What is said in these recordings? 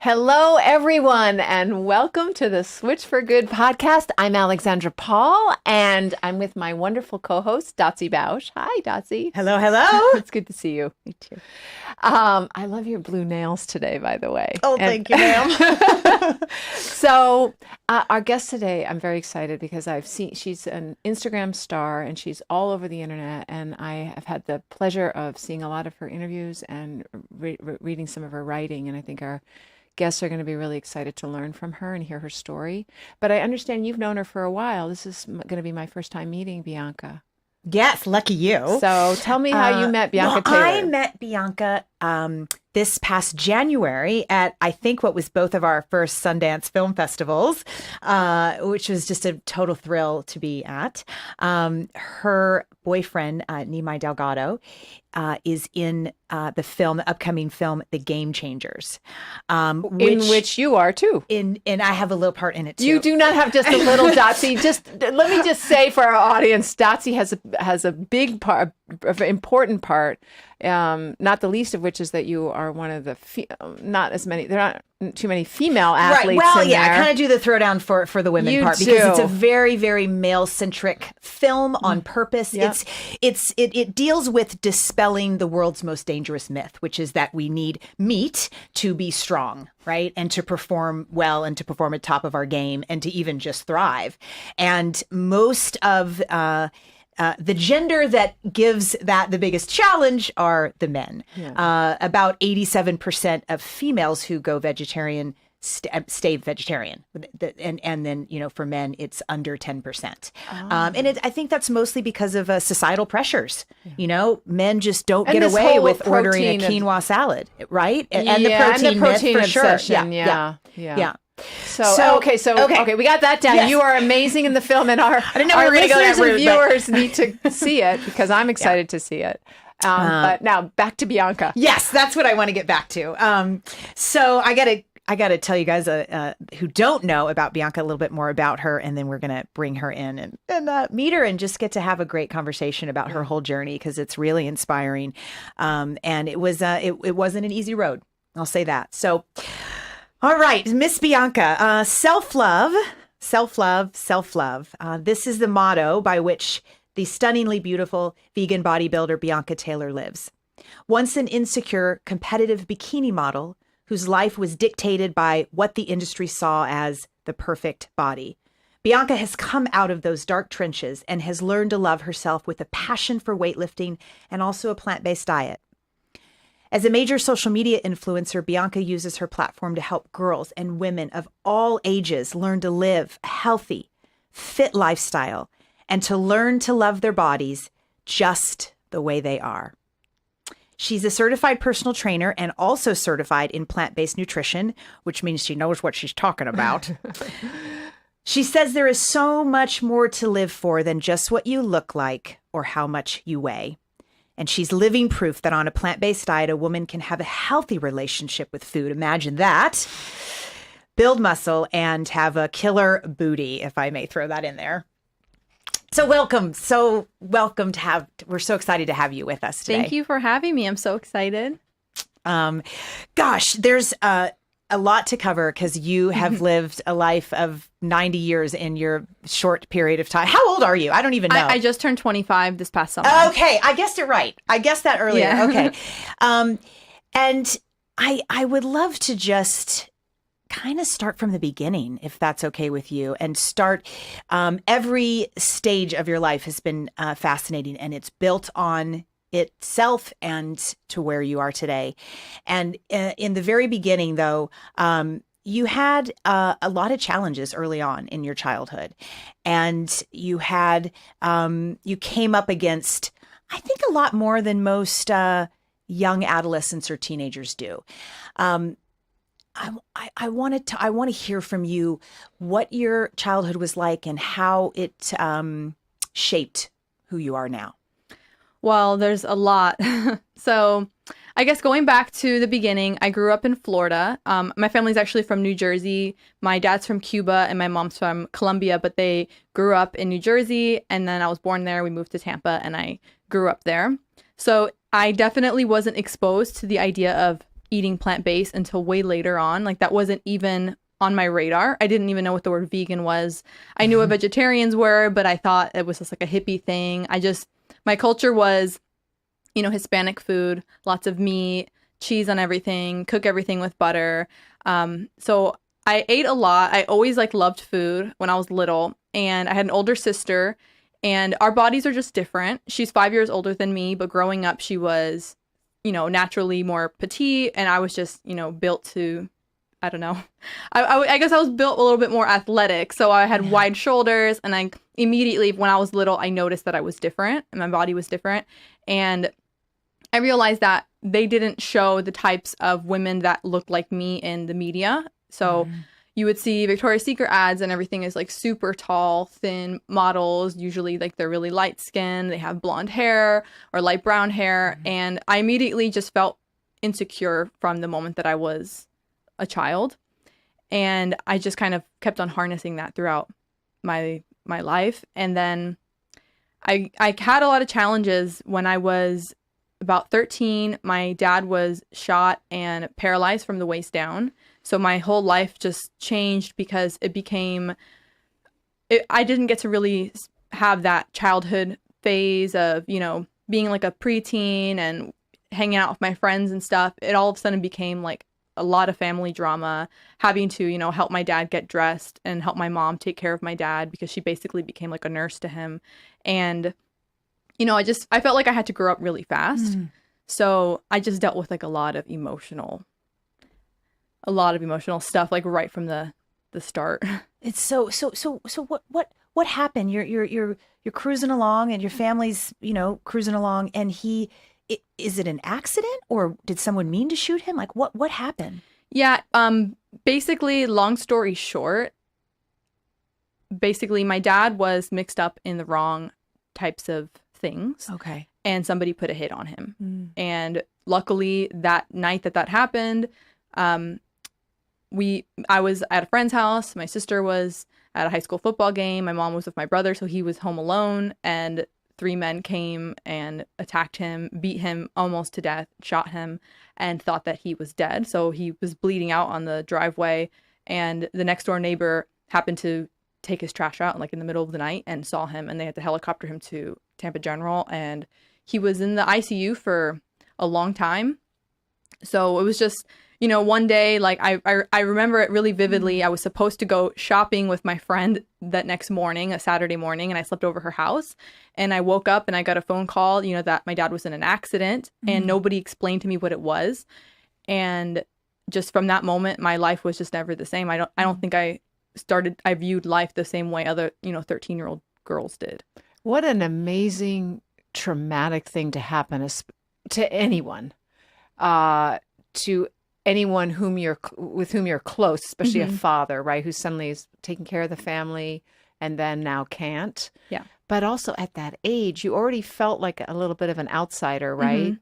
Hello, everyone, and welcome to the Switch4Good podcast. I'm Alexandra Paul, and I'm with my wonderful co-host, Dotsie Bausch. Hi, Dotsie. Hello, hello. It's good to see you. Me too. I love your blue nails today, by the way. Oh, thank you, ma'am. So, our guest today, I'm very excited because she's an Instagram star, and she's all over the internet, and I have had the pleasure of seeing a lot of her interviews and reading some of her writing, and I think our guests are going to be really excited to learn from her and hear her story. But I understand you've known her for a while. This is going to be my first time meeting Bianca. Yes, lucky you. So tell me how you met Bianca Taylor. I met Bianca this past January at, I think, what was both of our first Sundance film festivals, which was just a total thrill to be at. Her boyfriend, Nimai Delgado, is in the upcoming film, The Game Changers. In which you are too. And I have a little part in it too. You do not have just a little, Dotsie. Let me just say for our audience, Dotsie has a big part, an important part, not the least of which is that you are one of the, there aren't too many female athletes right. Well, in yeah, there. I kind of do the throwdown for the women You part do. because it's a very, very male-centric film on purpose. Yep. It deals with dispelling the world's most dangerous myth, which is that we need meat to be strong, right? And to perform well and to perform at top of our game and to even just thrive. And most of the gender that gives that the biggest challenge are the men. Yeah. About 87% of females who go vegetarian stay vegetarian. And then, for men, it's under 10%. Oh. I think that's mostly because of societal pressures. Yeah. Men just don't get away with ordering a quinoa salad, right? And the protein myth, for obsession, sure. Yeah. So okay, we got that down. Yes. You are amazing in the film, and our listeners and viewers need to see it because I'm excited to see it. But now back to Bianca. Yes, that's what I want to get back to. So I gotta tell you guys who don't know about Bianca a little bit more about her, and then we're gonna bring her in and meet her and just get to have a great conversation about her whole journey because it's really inspiring. And it wasn't an easy road. I'll say that. So. All right, Miss Bianca, self-love. This is the motto by which the stunningly beautiful vegan bodybuilder Bianca Taylor lives. Once an insecure, competitive bikini model whose life was dictated by what the industry saw as the perfect body, Bianca has come out of those dark trenches and has learned to love herself with a passion for weightlifting and also a plant-based diet. As a major social media influencer, Bianca uses her platform to help girls and women of all ages learn to live a healthy, fit lifestyle and to learn to love their bodies just the way they are. She's a certified personal trainer and also certified in plant-based nutrition, which means she knows what she's talking about. She says there is so much more to live for than just what you look like or how much you weigh. And she's living proof that on a plant-based diet, a woman can have a healthy relationship with food. Imagine that. Build muscle and have a killer booty, if I may throw that in there. So welcome. We're so excited to have you with us today. Thank you for having me. I'm so excited. There's a lot to cover because you have lived a life of 90 years in your short period of time. How old are you? I don't even know. I just turned 25 this past summer. Okay. I guessed it right. I guessed that earlier. Yeah. Okay. And I would love to just kind of start from the beginning, if that's okay with you, and start every stage of your life has been fascinating, and it's built on itself and to where you are today. And in the very beginning, though, you had a lot of challenges early on in your childhood, and you came up against, I think, a lot more than most young adolescents or teenagers do. I want to hear from you what your childhood was like and how it shaped who you are now. Well, there's a lot. So I guess going back to the beginning, I grew up in Florida. My family's actually from New Jersey. My dad's from Cuba and my mom's from Colombia, but they grew up in New Jersey. And then I was born there. We moved to Tampa and I grew up there. So I definitely wasn't exposed to the idea of eating plant-based until way later on. Like that wasn't even on my radar. I didn't even know what the word vegan was. I knew what vegetarians were, but I thought it was just like a hippie thing. My culture was, Hispanic food, lots of meat, cheese on everything, cook everything with butter. So I ate a lot. I always loved food when I was little, and I had an older sister, and our bodies are just different. She's 5 years older than me, but growing up she was, naturally more petite, and I was just, built to, I don't know. I guess I was built a little bit more athletic, so I had wide shoulders, and I immediately, when I was little, I noticed that I was different, and my body was different, and I realized that they didn't show the types of women that looked like me in the media. So you would see Victoria's Secret ads and everything is super tall, thin models. Usually they're really light skinned. They have blonde hair or light brown hair. And I immediately just felt insecure from the moment that I was a child. And I just kind of kept on harnessing that throughout my life. And then I had a lot of challenges when I was about 13. My dad was shot and paralyzed from the waist down. So my whole life just changed because I didn't get to really have that childhood phase of, being like a preteen and hanging out with my friends and stuff. It all of a sudden became a lot of family drama, having to, help my dad get dressed and help my mom take care of my dad because she basically became like a nurse to him. And I felt like I had to grow up really fast. So I just dealt with a lot of emotional stuff right from the start. It's so what happened? You're cruising along and your family's, cruising along, and is it an accident or did someone mean to shoot him? What happened? Yeah, basically, long story short, my dad was mixed up in the wrong types of things. Okay. And somebody put a hit on him. And luckily that night that happened, I was at a friend's house. My sister was at a high school football game. My mom was with my brother, so he was home alone. And 3 men came and attacked him, beat him almost to death, shot him, and thought that he was dead. So he was bleeding out on the driveway. And the next door neighbor happened to take his trash out in the middle of the night and saw him, and they had to helicopter him to Tampa General, and he was in the ICU for a long time. So it was just, one day, I remember it really vividly. I was supposed to go shopping with my friend that next morning, a Saturday morning, and I slept over her house, and I woke up and I got a phone call, that my dad was in an accident, and nobody explained to me what it was. And just from that moment, my life was just never the same. I don't think I viewed life the same way other, 13-year-old girls did. What an amazing, traumatic thing to happen to anyone, to anyone with whom you're close, especially a father, right? Who suddenly is taking care of the family and then now can't. Yeah. But also at that age, you already felt like a little bit of an outsider, right?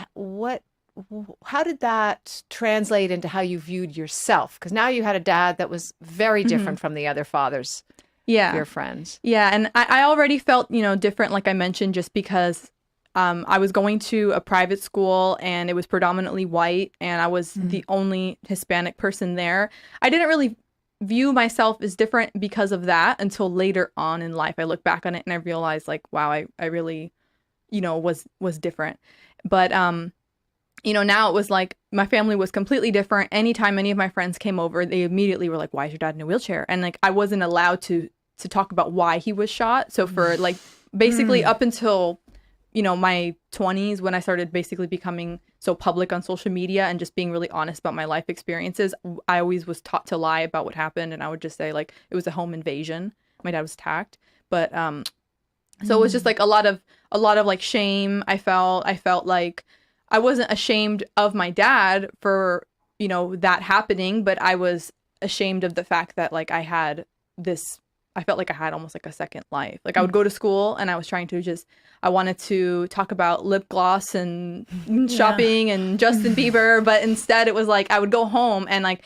How did that translate into how you viewed yourself? Because now you had a dad that was very different from the other fathers, your friends. Yeah, and I already felt, different, like I mentioned, just because I was going to a private school and it was predominantly white, and I was the only Hispanic person there. I didn't really view myself as different because of that until later on in life. I look back on it and I realized, wow, I really, was different. But now it was my family was completely different. Anytime any of my friends came over, they immediately were like, why is your dad in a wheelchair? And I wasn't allowed to talk about why he was shot. So for basically up until, my 20s, when I started basically becoming so public on social media and just being really honest about my life experiences, I always was taught to lie about what happened. And I would just say it was a home invasion. My dad was attacked. But so it was just a lot of shame. I felt like I wasn't ashamed of my dad for, that happening, but I was ashamed of the fact that I felt like I had almost a second life. I would go to school and I was trying to I wanted to talk about lip gloss and shopping and Justin Bieber, but instead it was I would go home and my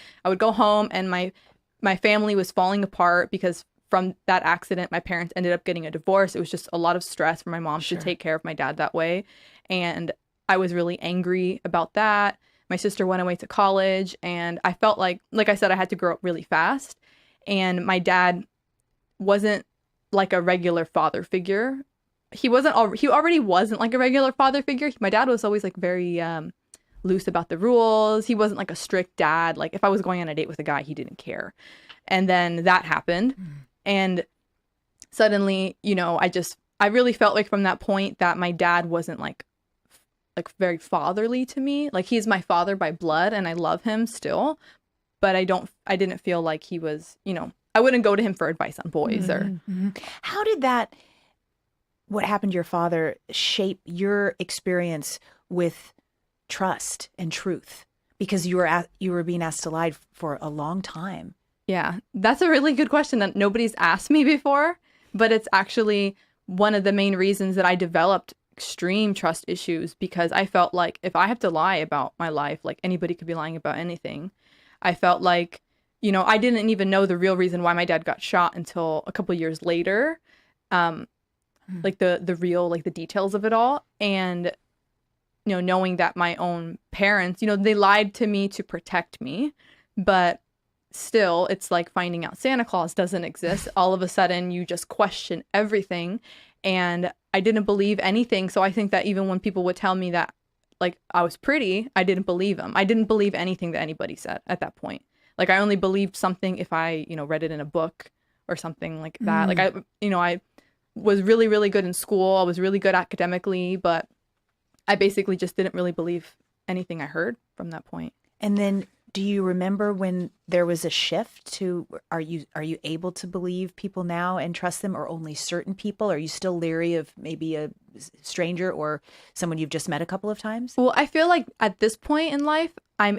family was falling apart because from that accident, my parents ended up getting a divorce. It was just a lot of stress for my mom to take care of my dad that way. And I was really angry about that. My sister went away to college, and I felt like I said, I had to grow up really fast. And my dad wasn't like a regular father figure. He already wasn't like a regular father figure. My dad was always like very loose about the rules. He wasn't like a strict dad. Like if I was going on a date with a guy, he didn't care. And then that happened. And suddenly, I really felt like from that point that my dad wasn't like very fatherly to me. Like he's my father by blood and I love him still, but I didn't feel like he was, I wouldn't go to him for advice on boys or. How did what happened to your father shape your experience with trust and truth? Because you were being asked to lie for a long time. Yeah, that's a really good question that nobody's asked me before, but it's actually one of the main reasons that I developed extreme trust issues, because I felt like if I have to lie about my life, like anybody could be lying about anything. I felt like, I didn't even know the real reason why my dad got shot until a couple years later. Like the real, like the details of it all. And, knowing that my own parents, they lied to me to protect me, but still, it's like finding out Santa Claus doesn't exist. All of a sudden, you just question everything. And I didn't believe anything. So I think that even when people would tell me that, like, I was pretty, I didn't believe them. I didn't believe anything that anybody said at that point. Like, I only believed something if I, read it in a book or something like that. Like, I was really, really good in school. I was really good academically, but I basically just didn't really believe anything I heard from that point. And then do you remember when there was a shift to, are you able to believe people now and trust them, or only certain people? Are you still leery of maybe a stranger or someone you've just met a couple of times? Well, I feel like at this point in life, I'm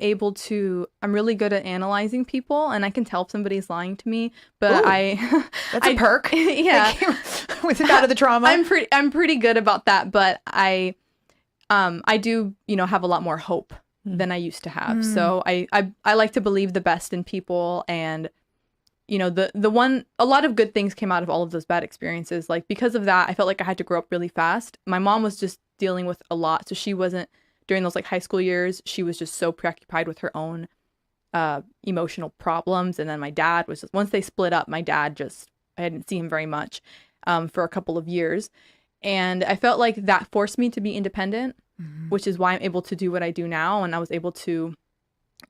really good at analyzing people, and I can tell if somebody's lying to me, but Ooh, that's a perk. Yeah. Without of the trauma. I'm pretty good about that, but I do, have a lot more hope than I used to have. So I like to believe the best in people, and a lot of good things came out of all of those bad experiences. Like because of that, I felt like I had to grow up really fast. My mom was just dealing with a lot, so she wasn't, during those like high school years, she was just so preoccupied with her own emotional problems. And then my dad was just, once they split up, I hadn't seen him very much for a couple of years. And I felt like that forced me to be independent, which is why I'm able to do what I do now. And I was able to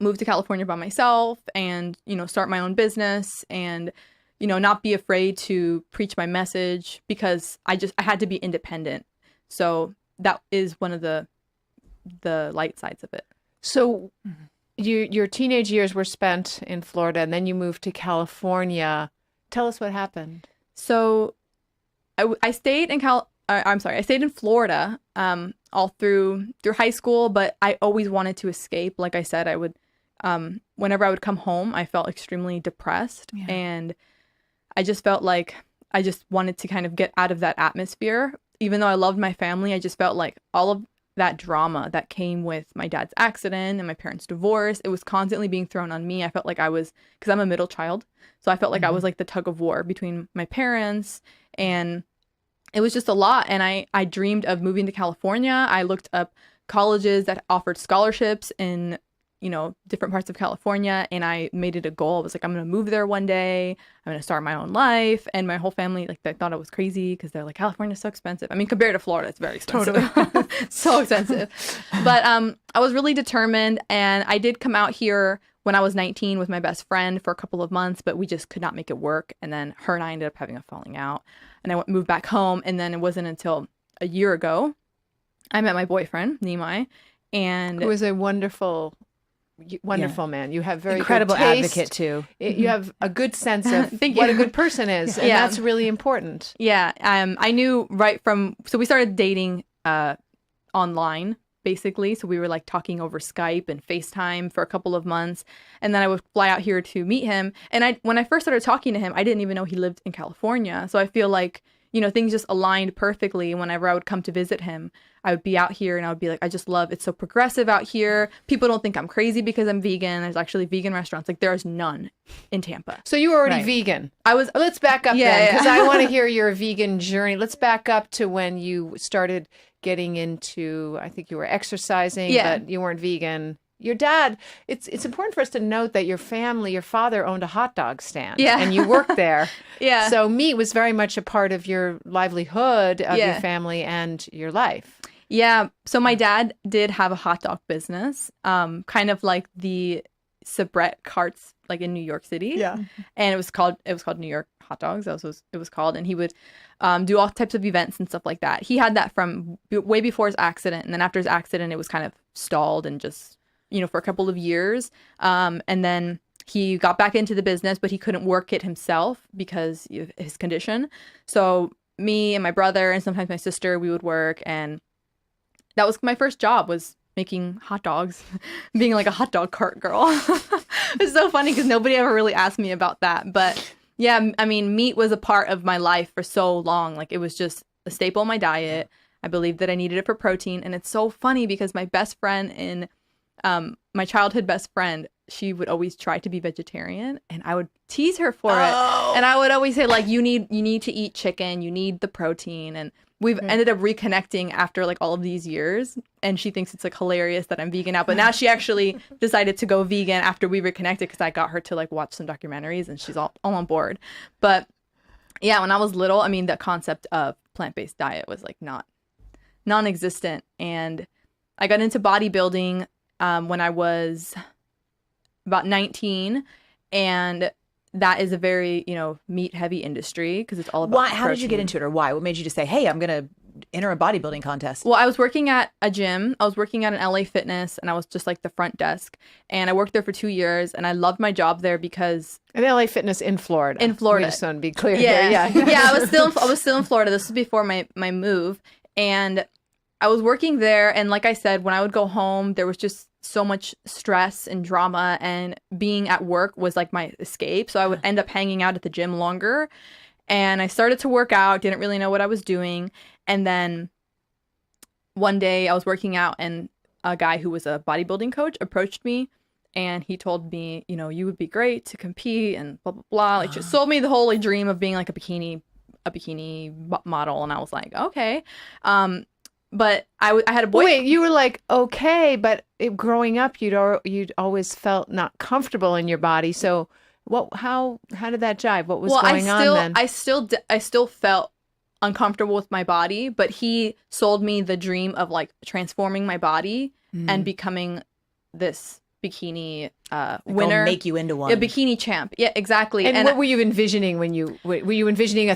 move to California by myself and, start my own business and, not be afraid to preach my message, because I had to be independent. So that is one of the light sides of it. So your teenage years were spent in Florida, and then you moved to California. Tell us what happened. So I stayed in I stayed in Florida all through high school, but I always wanted to escape. Like I said, I would, whenever I would come home, I felt extremely depressed. Yeah. And I just felt like I just wanted to kind of get out of that atmosphere. Even though I loved my family, I just felt like all of that drama that came with my dad's accident and my parents' divorce, it was constantly being thrown on me. I felt like because I'm a middle child, so I felt like I was like the tug of war between my parents, and it was just a lot. And I dreamed of moving to California. I looked up colleges that offered scholarships in, different parts of California. And I made it a goal. I was like, I'm going to move there one day. I'm going to start my own life. And my whole family, like, they thought I was crazy because they're like, California's so expensive. I mean, compared to Florida, it's very expensive. Totally. So expensive. But I was really determined. And I did come out here when I was 19 with my best friend for a couple of months, but we just could not make it work. And then her and I ended up having a falling out. And I moved back home. And then it wasn't until a year ago I met my boyfriend, Nimai. And who is a wonderful man. You have very incredible good taste. Advocate too. You have a good sense of what a good person is, and that's really important. Yeah. I knew so we started dating online, basically. So we were like talking over Skype and FaceTime for a couple of months, and then I would fly out here to meet him. And when I first started talking to him, I didn't even know he lived in California. So I feel like, things just aligned perfectly. Whenever I would come to visit him, I would be out here and I would be like, I just love, it's so progressive out here. People don't think I'm crazy because I'm vegan. There's actually vegan restaurants. Like, there's none in Tampa. So you were already vegan. Let's back up then, because I want to hear your vegan journey. Let's back up to when you started getting into, I think you were exercising, but you weren't vegan. your dad, it's important for us to note that your family, your father owned a hot dog stand, Yeah. and you worked there. Yeah. So meat was very much a part of your livelihood of your Yeah. family and your life. Yeah. So my dad did have a hot dog business, kind of like the Sabrett carts, like in New York City. Yeah. And it was called New York Hot Dogs. That was it was called. And he would do all types of events and stuff like that. He had that from way before his accident, and then after his accident, it was kind of stalled and just, you know, for a couple of years. And then he got back into the business, but he couldn't work it himself because of his condition. So me and my brother and sometimes my sister, we would work, and that was my first job, was making hot dogs, being like a hot dog cart girl. It's so funny because nobody ever really asked me about that. But yeah, I mean, meat was a part of my life for so long. Like, it was just a staple in my diet. I believed that I needed it for protein. And it's so funny because my best friend my childhood best friend, she would always try to be vegetarian, and I would tease her for it. And I would always say, like, you need to eat chicken, you need the protein. And we've ended up reconnecting after like all of these years, and she thinks it's like hilarious that I'm vegan now. But now she actually decided to go vegan after we reconnected because I got her to like watch some documentaries, and she's all on board. But yeah, when I was little, I mean, the concept of plant-based diet was like non-existent. And I got into bodybuilding when I was about 19, and that is a very, you know, meat heavy industry because it's all about Why? How did you get protein. into it, or why? What made you just say, "Hey, I'm gonna enter a bodybuilding contest"? Well, I was working at a gym. I was working at an LA Fitness, and I was just like the front desk. And I worked there for 2 years, and I loved my job there because And LA Fitness in Florida. In Florida. We just want to be clear yeah, here. Yeah. yeah, I was still in Florida. This was before my move, and I was working there. And like I said, when I would go home, there was just so much stress and drama, and being at work was like my escape. So I would end up hanging out at the gym longer, and I started to work out, didn't really know what I was doing. And then one day I was working out, and a guy who was a bodybuilding coach approached me, and he told me, you know, you would be great to compete and blah, blah, blah. Like, just sold me the whole like, dream of being like a bikini model. And I was like, okay. But I had a boy. Wait, you were like, okay, but growing up, you'd always felt not comfortable in your body. So how did that jive? What was going on then? I still felt uncomfortable with my body, but he sold me the dream of like transforming my body and becoming this bikini winner, make you into one. a bikini champ. Yeah, exactly. And what were you envisioning when were you envisioning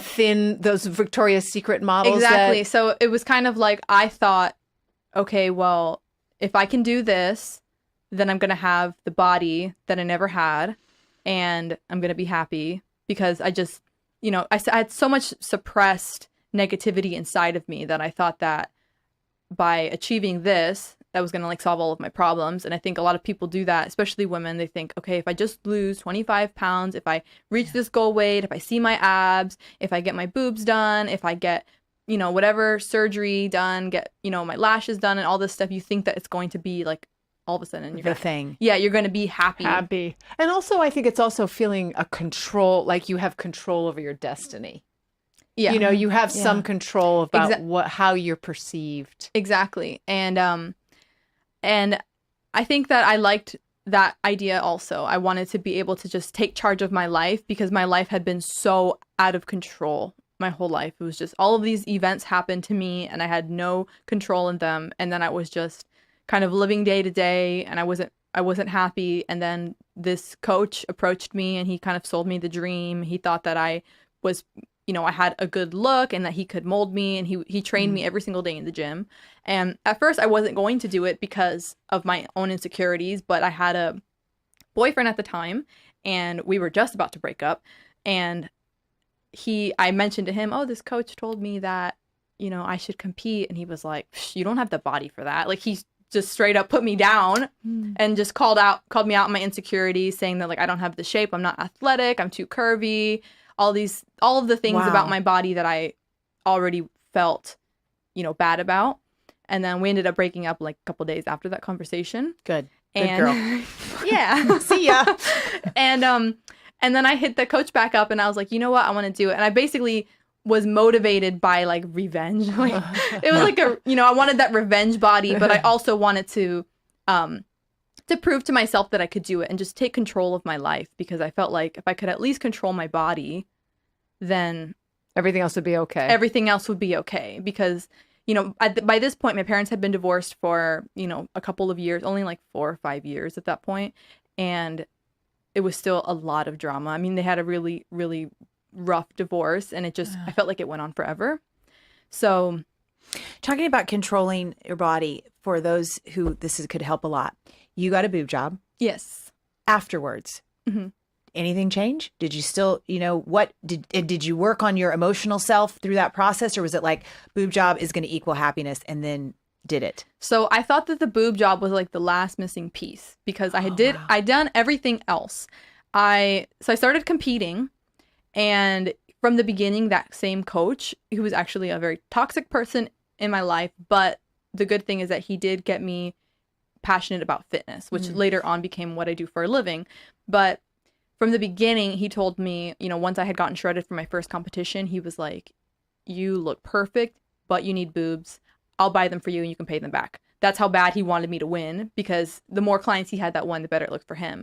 those Victoria's Secret models? Exactly. So it was kind of like, I thought, okay, well, if I can do this, then I'm going to have the body that I never had, and I'm going to be happy because I just, you know, I had so much suppressed negativity inside of me that I thought that by achieving this, that was going to like solve all of my problems. And I think a lot of people do that, especially women. They think, okay, if I just lose 25 pounds, if I reach this goal weight, if I see my abs, if I get my boobs done, if I get, you know, whatever surgery done, get, you know, my lashes done and all this stuff, you think that it's going to be like all of a sudden the thing. Yeah, you're going to be happy. And also, I think it's also feeling a control, like you have control over your destiny. Yeah. You know, you have some control about how you're perceived. Exactly. And I think that I liked that idea also. I wanted to be able to just take charge of my life because my life had been so out of control my whole life. It was just all of these events happened to me and I had no control in them. And then I was just kind of living day to day, and I wasn't happy. And then this coach approached me, and he kind of sold me the dream. He thought that I was, you know, I had a good look and that he could mold me, and he trained me every single day in the gym. And at first I wasn't going to do it because of my own insecurities, but I had a boyfriend at the time, and we were just about to break up. And I mentioned to him, oh, this coach told me that, you know, I should compete. And he was like, you don't have the body for that. Like, he just straight up put me down and just called me out on my insecurities, saying that like, I don't have the shape, I'm not athletic, I'm too curvy, all of the things about my body that I already felt, you know, bad about. And then we ended up breaking up like a couple days after that conversation. Good Girl. Yeah. See ya. And then I hit the coach back up, and I was like, you know what, I want to do it. And I basically was motivated by like revenge. Like, it was like I wanted that revenge body, but I also wanted to to prove to myself that I could do it and just take control of my life, because I felt like if I could at least control my body, then Everything else would be okay. everything else would be okay. Because, by this point, my parents had been divorced for, a couple of years, only like 4 or 5 years at that point. And it was still a lot of drama. I mean, they had a really, really rough divorce, and I felt like it went on forever. So talking about controlling your body, for those who could help a lot, you got a boob job. yes. Afterwards, anything change? Did you still, what did you work on your emotional self through that process, or was it like boob job is going to equal happiness, and then did it? So I thought that the boob job was like the last missing piece, because I'd done everything else. So I started competing, and from the beginning, that same coach, who was actually a very toxic person in my life, but the good thing is that he did get me passionate about fitness, which later on became what I do for a living. But from the beginning, he told me, once I had gotten shredded for my first competition, he was like, you look perfect, but you need boobs. I'll buy them for you and you can pay them back. That's how bad he wanted me to win, because the more clients he had that won, the better it looked for him.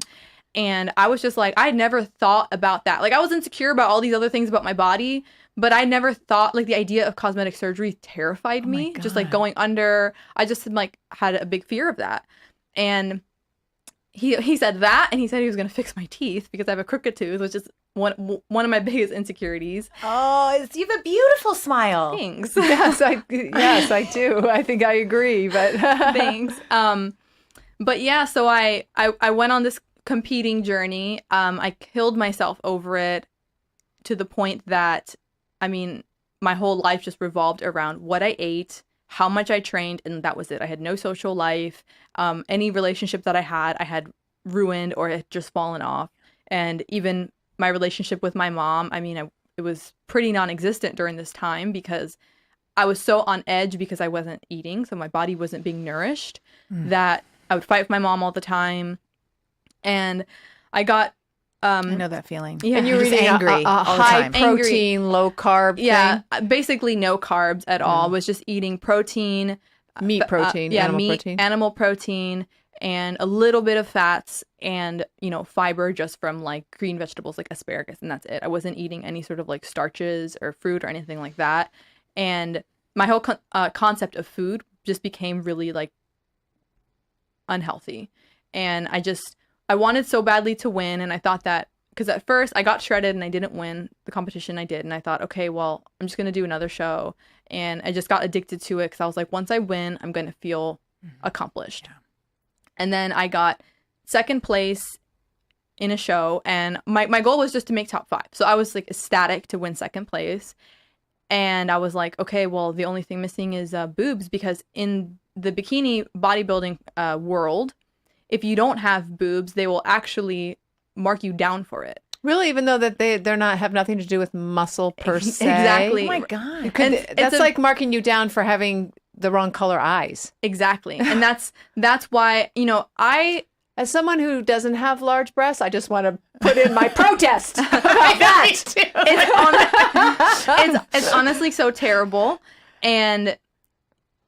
And I was just like, I never thought about that. Like, I was insecure about all these other things about my body, but I never thought, like, the idea of cosmetic surgery terrified me. Just like going under. I just like had a big fear of that. And he said that, and he said he was going to fix my teeth because I have a crooked tooth, which is one of my biggest insecurities. Oh, you have a beautiful smile. Thanks. Yes, I do. I think I agree, but Thanks. But yeah, so I went on this competing journey. I killed myself over it, to the point that, I mean, my whole life just revolved around what I ate, how much I trained, and that was it. I had no social life. Any relationship that I had ruined or had just fallen off. And even my relationship with my mom, I mean, it was pretty non-existent during this time, because I was so on edge because I wasn't eating, so my body wasn't being nourished, that I would fight with my mom all the time. And I got I know that feeling. Yeah. and you're Just eating angry a all the high time. protein, low carb yeah, thing. basically no carbs at all. Was just eating protein, Meat protein, animal meat, protein. animal protein, and a little bit of fats, and fiber just from like green vegetables like asparagus, and that's it. I wasn't eating any sort of like starches or fruit or anything like that. And my whole concept of food just became really like unhealthy. And I wanted so badly to win, and I thought that, because at first I got shredded and I didn't win the competition I did, and I thought, okay, well, I'm just going to do another show. And I just got addicted to it, because I was like, once I win, I'm going to feel accomplished. Yeah. And then I got second place in a show, and my goal was just to make top 5. So I was like ecstatic to win second place. And I was like, okay, well, the only thing missing is boobs, because in the bikini bodybuilding world, if you don't have boobs, they will actually mark you down for it. Really, even though that they're not have nothing to do with muscle per se. Exactly. Oh my God. That's like marking you down for having the wrong color eyes. Exactly. And that's why, As someone who doesn't have large breasts, I just want to put in my protest about that. It's honestly so terrible. And,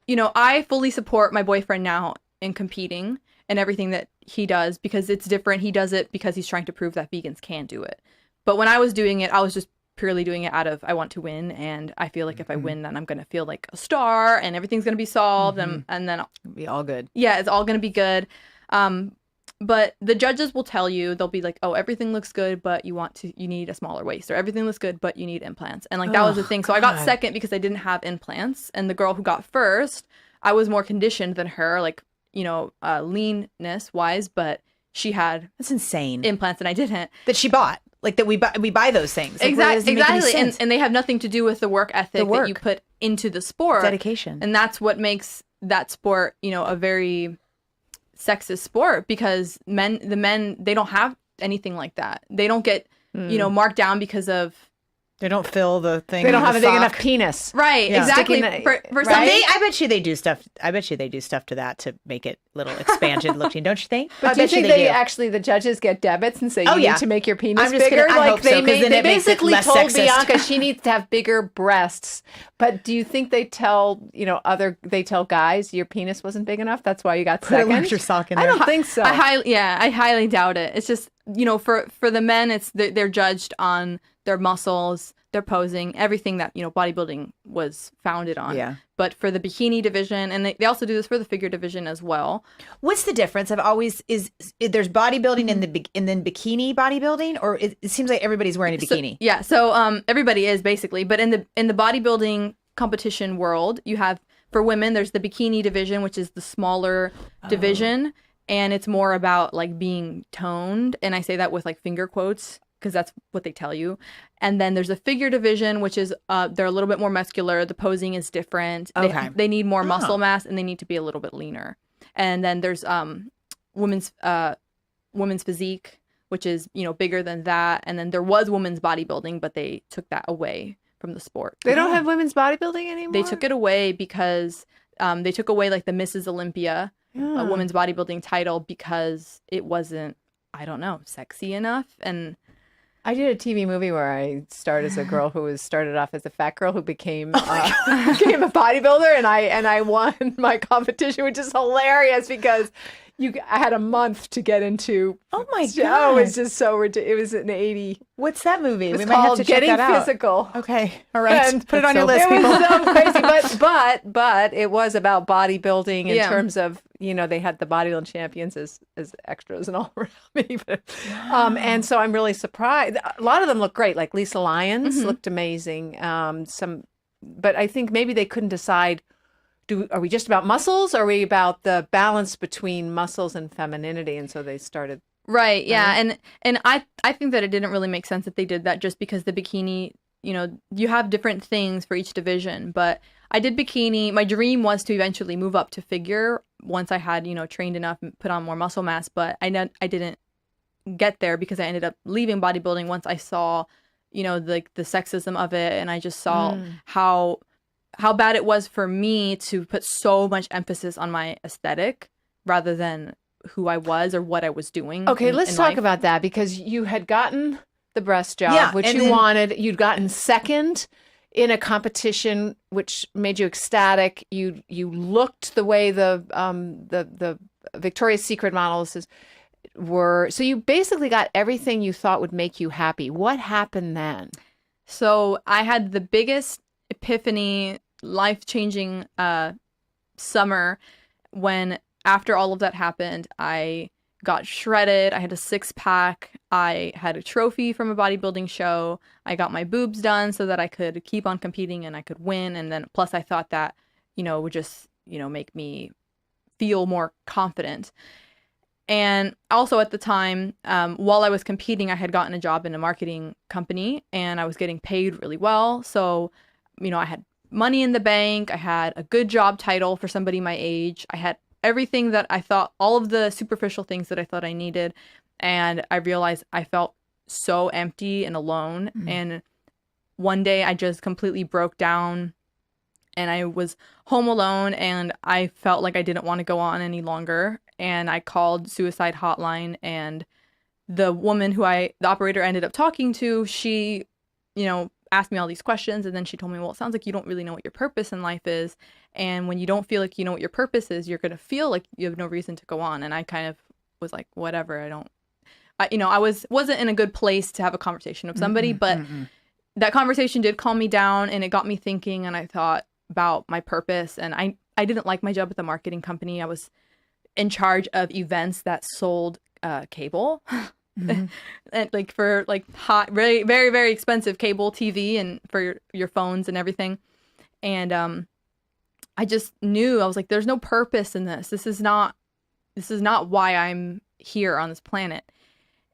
I fully support my boyfriend now in competing and everything that he does, because it's different. He does it because he's trying to prove that vegans can do it. But when I was doing it, I was just purely doing it out of, I want to win. And I feel like if I win, then I'm going to feel like a star and everything's going to be solved. And then It'll be all good. yeah, it's all going to be good. But the judges will tell you, they'll be like, oh, everything looks good, but you need a smaller waist, or everything looks good, but you need implants. And like, that was the thing. So I got second because I didn't have implants. And the girl who got first, I was more conditioned than her, like, leanness wise, but she had That's insane. implants and I didn't. That she bought. Like that we buy those things. Like, Exactly. Make any sense? And they have nothing to do with the work ethic that you put into the sport. Dedication. And that's what makes that sport, a very sexist sport, because the men, they don't have anything like that. They don't get, marked down because of They don't fill the thing. They don't have a with big sock. enough penis. Right, Yeah. exactly. Sticking For right? some, I bet you they do stuff. I bet you they do stuff to that to make it a little expanded looking. Don't you think? But I do you bet think they they do. actually, the judges get debits and say, you Oh, yeah. need to make your penis I'm just bigger? gonna- I hope so, 'cause then they it makes it basically less told sexist. Bianca she needs to have bigger breasts. But do you think they tell, they tell guys your penis wasn't big enough? That's why you got Put a second? larger sock in I there. don't think so. I highly doubt it. It's just, for the men, it's they're judged on their muscles, their posing, everything that, bodybuilding was founded on. Yeah. But for the bikini division, and they also do this for the figure division as well. What's the difference? There's bodybuilding and then bikini bodybuilding, or it seems like everybody's wearing a bikini. So everybody is basically, but in the bodybuilding competition world, you have, for women, there's the bikini division, which is the smaller division, and it's more about like being toned, and I say that with like finger quotes because that's what they tell you. And then there's a figure division, which is they're a little bit more muscular. The posing is different. Okay. They need more muscle mass, and they need to be a little bit leaner. And then there's women's physique, which is bigger than that. And then there was women's bodybuilding, but they took that away from the sport. They don't have women's bodybuilding anymore? They took it away because they took away like the Mrs. Olympia women's bodybuilding title because it wasn't, I don't know, sexy enough. And I did a TV movie where I starred as a girl who started off as a fat girl who became became a bodybuilder, and I won my competition, which is hilarious because I had a month to get into. Oh my show. God. It was just so ridiculous. It was an 80. What's that movie? It was We might have called to check Getting that out. Physical. Okay, all right. And Put it on your it list, people. was so crazy, but it was about bodybuilding in Yeah. terms of they had the bodybuilding champions as extras and all around me. But, and so I'm really surprised. A lot of them look great. Like Lisa Lyons looked amazing. But I think maybe they couldn't decide. Are we just about muscles? Or are we about the balance between muscles and femininity? And so they started. right, yeah, and I think that it didn't really make sense that they did that just because the bikini, you have different things for each division. But I did bikini. My dream was to eventually move up to figure once I had trained enough and put on more muscle mass. But I didn't get there because I ended up leaving bodybuilding once I saw the sexism of it, and I just saw how bad it was for me to put so much emphasis on my aesthetic rather than who I was or what I was doing. Okay, let's in talk life. about that because you had gotten the breast job, Yeah, which and you then- wanted. You'd gotten second in a competition, which made you ecstatic. You looked the way the Victoria's Secret models were. So you basically got everything you thought would make you happy. What happened then? So I had the biggest epiphany, life-changing summer when after all of that happened, I got shredded. I had a 6-pack. I had a trophy from a bodybuilding show. I got my boobs done so that I could keep on competing and I could win. And then plus I thought that, would just, make me feel more confident. And also at the time, while I was competing, I had gotten a job in a marketing company and I was getting paid really well. So, I had money in the bank. I had a good job title for somebody my age. I had everything that I thought, all of the superficial things that I thought I needed. And I realized I felt so empty and alone. And one day I just completely broke down and I was home alone and I felt like I didn't want to go on any longer. And I called suicide hotline, and the woman the operator ended up talking to, she, asked me all these questions, and then she told me, well, it sounds like you don't really know what your purpose in life is. And when you don't feel like you know what your purpose is, you're going to feel like you have no reason to go on. And I kind of was like, whatever, I wasn't in a good place to have a conversation with somebody, but that conversation did calm me down and it got me thinking, and I thought about my purpose. And I didn't like my job at the marketing company. I was in charge of events that sold cable. And like for like hot, very, very, very expensive cable TV and for your phones and everything. And I just knew, I was like, there's no purpose in this. This is not why I'm here on this planet.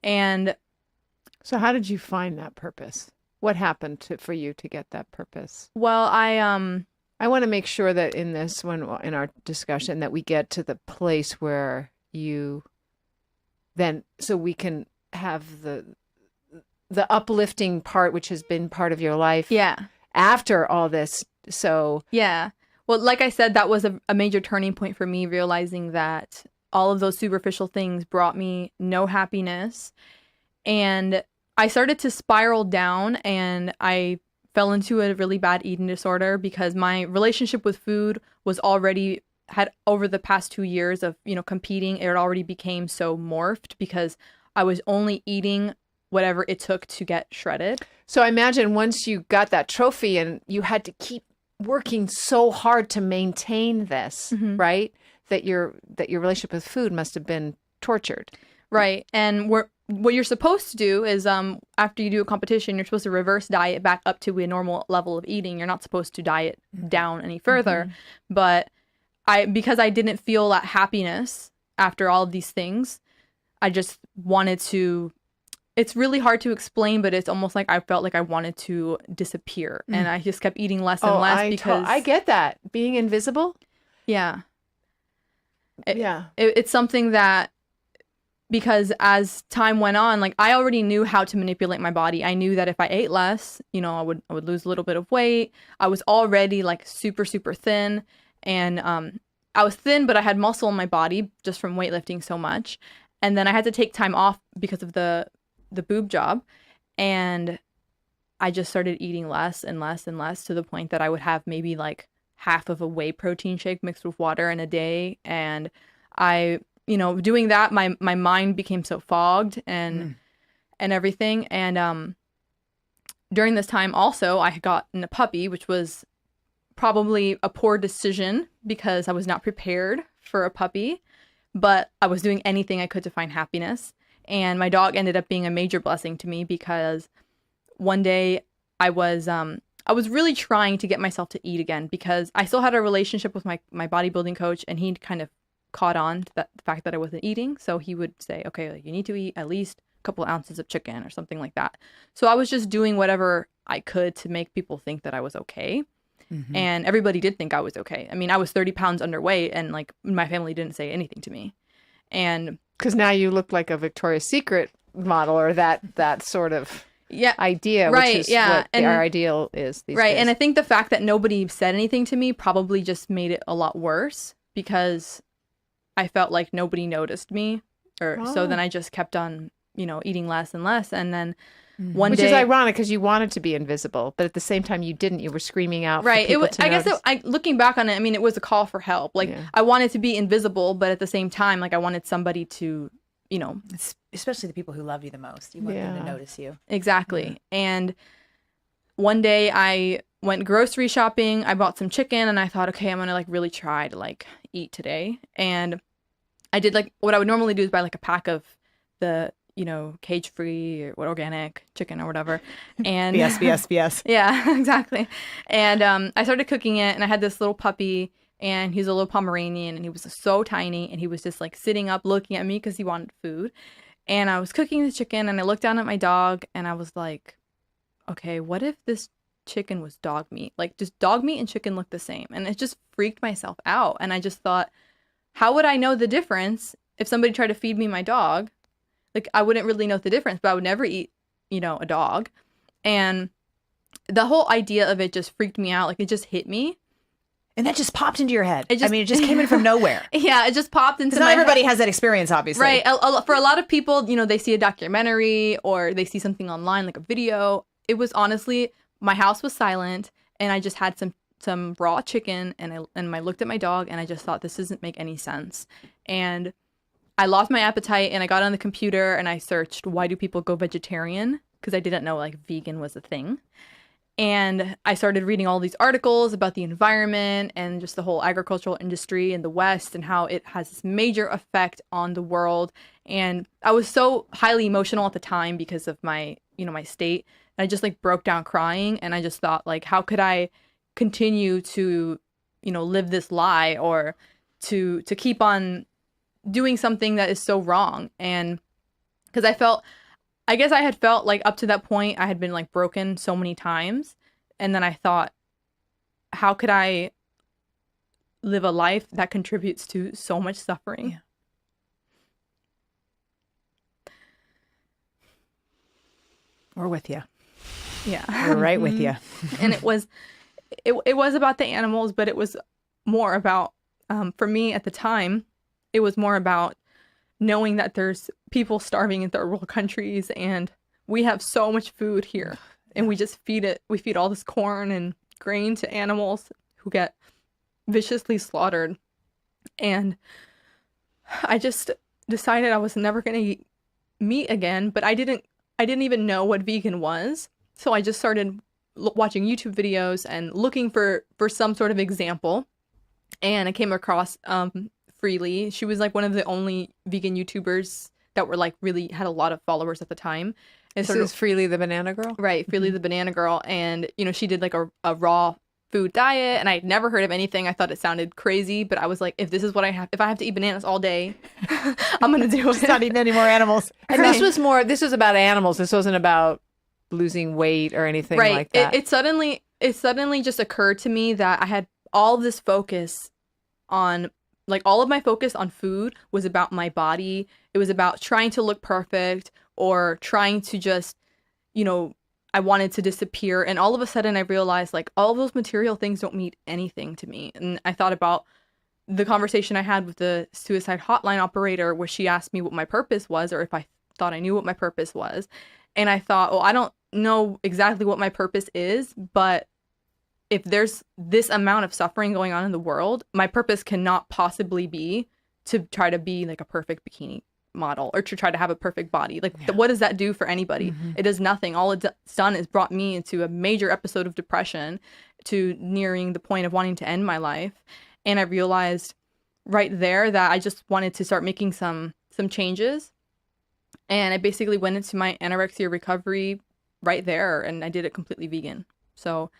And So how did you find that purpose? What happened for you to get that purpose? well, I want to make sure that in our discussion that we get to the place where you then, so we can have the uplifting part, which has been part of your life Yeah. after all this. So Yeah. Well, like I said, that was a major turning point for me, realizing that all of those superficial things brought me no happiness. And I started to spiral down, and I fell into a really bad eating disorder because my relationship with food was already had over the past 2 years of, competing. It already became so morphed because I was only eating whatever it took to get shredded. So I imagine once you got that trophy and you had to keep working so hard to maintain this, right? That your relationship with food must have been tortured. Right. And what you're supposed to do is after you do a competition, you're supposed to reverse diet back up to a normal level of eating. You're not supposed to diet down any further. But because I didn't feel that happiness after all of these things, I just wanted to. It's really hard to explain, but it's almost like I felt like I wanted to disappear, and I just kept eating less and less because I get that, being invisible. Yeah. Yeah. It's something that, because as time went on, like I already knew how to manipulate my body. I knew that if I ate less, I would lose a little bit of weight. I was already like super, super thin, and I was thin, but I had muscle in my body just from weightlifting so much. And then I had to take time off because of the boob job, and I just started eating less and less and less to the point that I would have maybe like half of a whey protein shake mixed with water in a day. And I, doing that, my mind became so fogged and everything. And during this time also, I had gotten a puppy, which was probably a poor decision because I was not prepared for a puppy, but I was doing anything I could to find happiness. And my dog ended up being a major blessing to me because one day I was really trying to get myself to eat again because I still had a relationship with my bodybuilding coach, and he kind of caught on to the fact that I wasn't eating. So he would say, okay, like, you need to eat at least a couple ounces of chicken or something like that. So I was just doing whatever I could to make people think that I was okay. And everybody did think I was okay. I mean, I was 30 pounds underweight, and like my family didn't say anything to me. And because now you look like a Victoria's Secret model, or that sort of idea, right, which is what our ideal is these days. And I think the fact that nobody said anything to me probably just made it a lot worse because I felt like nobody noticed me, so then I just kept on, eating less and less, and then one which day, is ironic because you wanted to be invisible, but at the same time you didn't. You were screaming out for people to notice. Looking back on it, I mean, it was a call for help. Like I wanted to be invisible, but at the same time, like I wanted somebody to, especially the people who love you the most. You want them to notice you. Exactly. And one day I went grocery shopping. I bought some chicken, and I thought, okay, I'm gonna like really try to like eat today. And I did like what I would normally do is buy like a pack of the cage-free or organic chicken or whatever. And BS. Yeah, exactly. And I started cooking it, and I had this little puppy, and he's a little Pomeranian, and he was so tiny, and he was just like sitting up looking at me because he wanted food. And I was cooking the chicken, and I looked down at my dog, and I was like, okay, what if this chicken was dog meat? Like, just dog meat and chicken look the same. And it just freaked myself out. And I just thought, how would I know the difference if somebody tried to feed me my dog? Like, I wouldn't really know the difference, but I would never eat, a dog. And the whole idea of it just freaked me out. Like, it just hit me. And that just popped into your head. It just came in from nowhere. Yeah, it just popped into my head. Not everybody has that experience, obviously. Right. For a lot of people, they see a documentary or they see something online, like a video. It was honestly, my house was silent, and I just had some raw chicken, and I looked at my dog, and I just thought, this doesn't make any sense. And I lost my appetite, and I got on the computer and I searched, why do people go vegetarian? Because I didn't know like vegan was a thing. And I started reading all these articles about the environment and just the whole agricultural industry in the West and how it has this major effect on the world. And I was so highly emotional at the time because of my, my state. And I just like broke down crying, and I just thought, like, how could I continue to, live this lie or to keep on doing something that is so wrong? And because I guess I had felt like up to that point I had been like broken so many times, and then I thought, how could I live a life that contributes to so much suffering? Yeah. We're with you. Yeah. We're right with you. And it was about the animals, but it was more about, for me at the time, it was more about knowing that there's people starving in third world countries and we have so much food here and we just we feed all this corn and grain to animals who get viciously slaughtered. And I just decided I was never going to eat meat again, but I didn't even know what vegan was. So I just started watching YouTube videos and looking for some sort of example. And I came across Freely. She was like one of the only vegan YouTubers that were like really had a lot of followers at the time. And this is Freely the Banana Girl? Right, Freely the Banana Girl. And, you know, she did like a raw food diet, and I'd never heard of anything. I thought it sounded crazy, but I was like, if I have to eat bananas all day, I'm going to do it. Not eating any more animals. And this was about animals. This wasn't about losing weight or anything like that. It suddenly just occurred to me that I had all this focus on, like, all of my focus on food was about my body. It was about trying to look perfect or trying to just, you know, I wanted to disappear. And all of a sudden I realized, like, all of those material things don't mean anything to me. And I thought about the conversation I had with the suicide hotline operator where she asked me what my purpose was, or if I thought I knew what my purpose was. And I thought, well, I don't know exactly what my purpose is, but if there's this amount of suffering going on in the world, my purpose cannot possibly be to try to be like a perfect bikini model or to try to have a perfect body. Like, what does that do for anybody? Mm-hmm. It does nothing. All it's done is brought me into a major episode of depression, to nearing the point of wanting to end my life. And I realized right there that I just wanted to start making some changes. And I basically went into my anorexia recovery right there, and I did it completely vegan. So,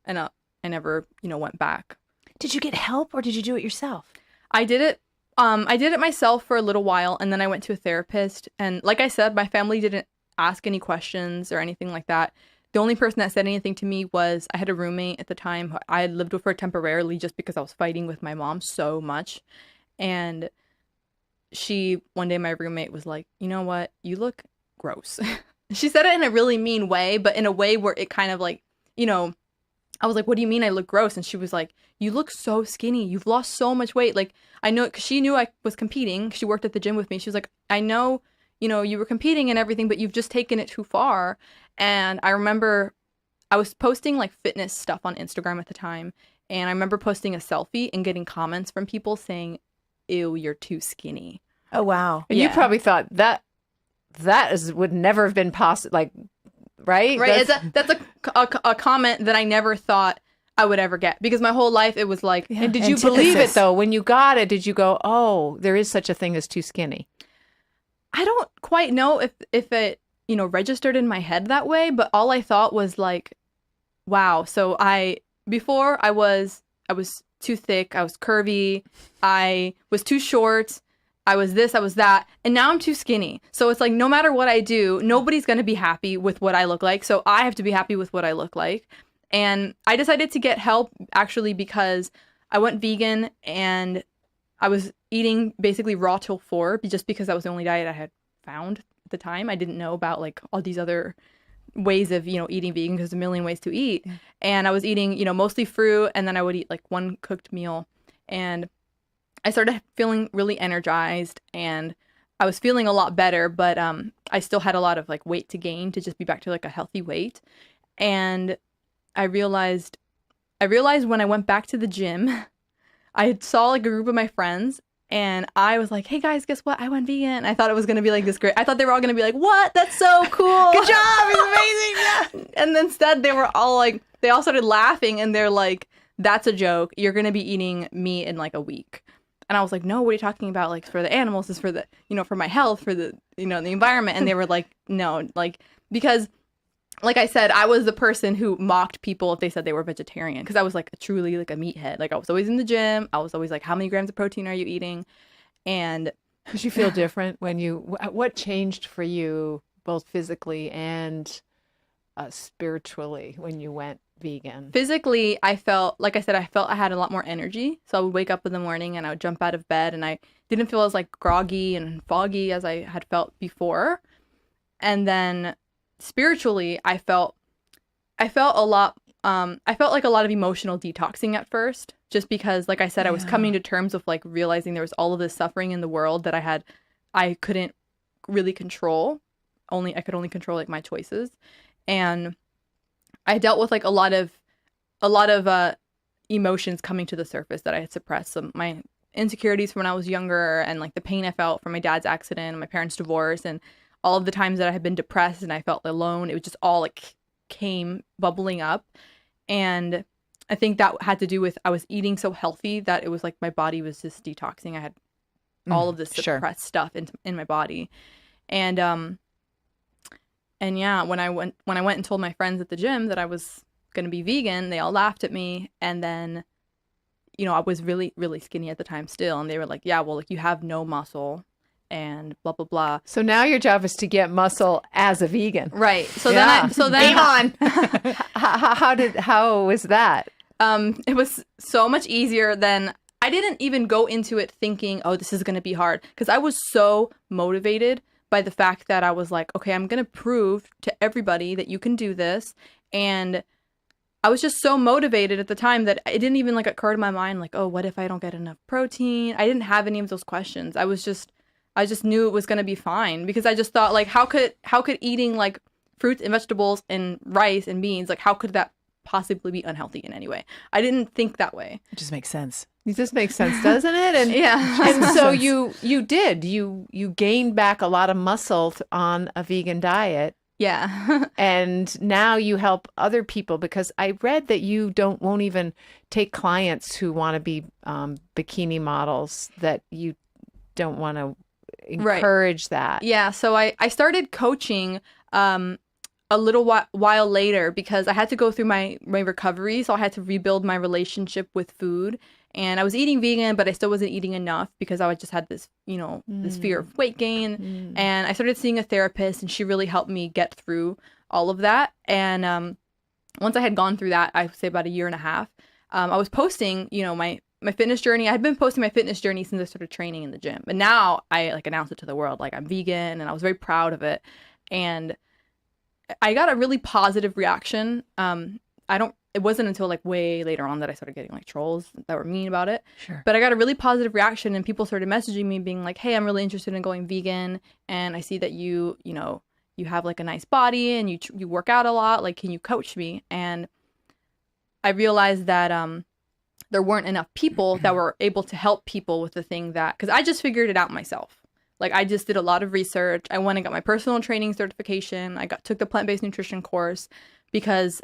and I never, went back. Did you get help, or did you do it yourself? I did it. I did it myself for a little while, and then I went to a therapist. And like I said, my family didn't ask any questions or anything like that. The only person that said anything to me was, I had a roommate at the time. I had lived with her temporarily just because I was fighting with my mom so much. And one day my roommate was like, you know what? You look gross. She said it in a really mean way, but in a way where it kind of like, I was like, what do you mean I look gross? And she was like, you look so skinny. You've lost so much weight. Like, I know, because she knew I was competing. She worked at the gym with me. She was like, I know, you were competing and everything, but you've just taken it too far. And I remember I was posting like fitness stuff on Instagram at the time. And I remember posting a selfie and getting comments from people saying, ew, you're too skinny. Oh, wow. And you probably thought that would never have been possible. Like, right? Right. That's a comment that I never thought I would ever get, because my whole life it was like, yeah. And did you believe it though? When you got it, did you go, oh, there is such a thing as too skinny? I don't quite know if it, registered in my head that way, but all I thought was like, wow. So before I was too thick, I was curvy, I was too short, I was this, I was that, and now I'm too skinny. So it's like, no matter what I do, nobody's going to be happy with what I look like. So I have to be happy with what I look like. And I decided to get help actually because I went vegan and I was eating basically raw till 4, just because that was the only diet I had found at the time. I didn't know about like all these other ways of, eating vegan, because there's a million ways to eat. Yeah. And I was eating, mostly fruit, and then I would eat like one cooked meal. And I started feeling really energized, and I was feeling a lot better, but I still had a lot of like weight to gain to just be back to like a healthy weight. And I realized when I went back to the gym, I saw like a group of my friends, and I was like, hey guys, guess what? I went vegan. I thought it was going to be like this great. I thought they were all going to be like, what? That's so cool. Good job. It's amazing. Yeah. And instead they were all like, they all started laughing, and they're like, that's a joke. You're going to be eating meat in like a week. And I was like, no, what are you talking about? Like, for the animals, is for the, for my health, for the, the environment. And they were like, no, like, because like I said, I was the person who mocked people if they said they were vegetarian, because I was like truly like a meathead. Like, I was always in the gym. I was always like, how many grams of protein are you eating? And did you feel different when what changed for you both physically and spiritually when you went vegan? Physically, I felt I had a lot more energy. So I would wake up in the morning and I would jump out of bed, and I didn't feel as like groggy and foggy as I had felt before. And then spiritually, I felt a lot. I felt like a lot of emotional detoxing at first, just because, like I said, I was coming to terms with like realizing there was all of this suffering in the world that I couldn't really control. I could only control like my choices, and I dealt with like a lot of emotions coming to the surface that I had suppressed. So my insecurities from when I was younger, and like the pain I felt from my dad's accident and my parents' divorce, and all of the times that I had been depressed and I felt alone. It was just all like came bubbling up. And I think that had to do with I was eating so healthy that it was like my body was just detoxing. I had all of this suppressed stuff in my body. And yeah, when I went and told my friends at the gym that I was going to be vegan, they all laughed at me. And then, you know, I was really, really skinny at the time still. And they were like, yeah, well, like you have no muscle and blah, blah, blah. So now your job is to get muscle as a vegan. Right. So then Game on. How was that? It was so much easier than, I didn't even go into it thinking, oh, this is going to be hard. Because I was so motivated by the fact that I was like, okay, I'm going to prove to everybody that you can do this. And I was just so motivated at the time that it didn't even like occur to my mind, like, oh, what if I don't get enough protein? I didn't have any of those questions. I just knew it was going to be fine, because I just thought like, how could eating like fruits and vegetables and rice and beans, like how could that possibly be unhealthy in any way? I didn't think that way. It just makes sense. It just makes sense, doesn't it? And yeah. And so you gained back a lot of muscle on a vegan diet. Yeah. And now you help other people, because I read that you won't even take clients who want to be bikini models, that you don't want to encourage that. Yeah. So I started coaching a little while later, because I had to go through my recovery. So I had to rebuild my relationship with food. And I was eating vegan, but I still wasn't eating enough, because I just had this, this fear of weight gain. And I started seeing a therapist, and she really helped me get through all of that. And once I had gone through that, I would say about a year and a half, I was posting, my fitness journey. I had been posting my fitness journey since I started training in the gym. And now I like announced it to the world, like I'm vegan, and I was very proud of it. And I got a really positive reaction. It wasn't until like way later on that I started getting like trolls that were mean about it. Sure. But I got a really positive reaction, and people started messaging me being like, hey, I'm really interested in going vegan. And I see that you have like a nice body, and you work out a lot. Like, can you coach me? And I realized that there weren't enough people that were able to help people with the thing that, because I just figured it out myself. Like, I just did a lot of research. I went and got my personal training certification. Took the plant-based nutrition course, because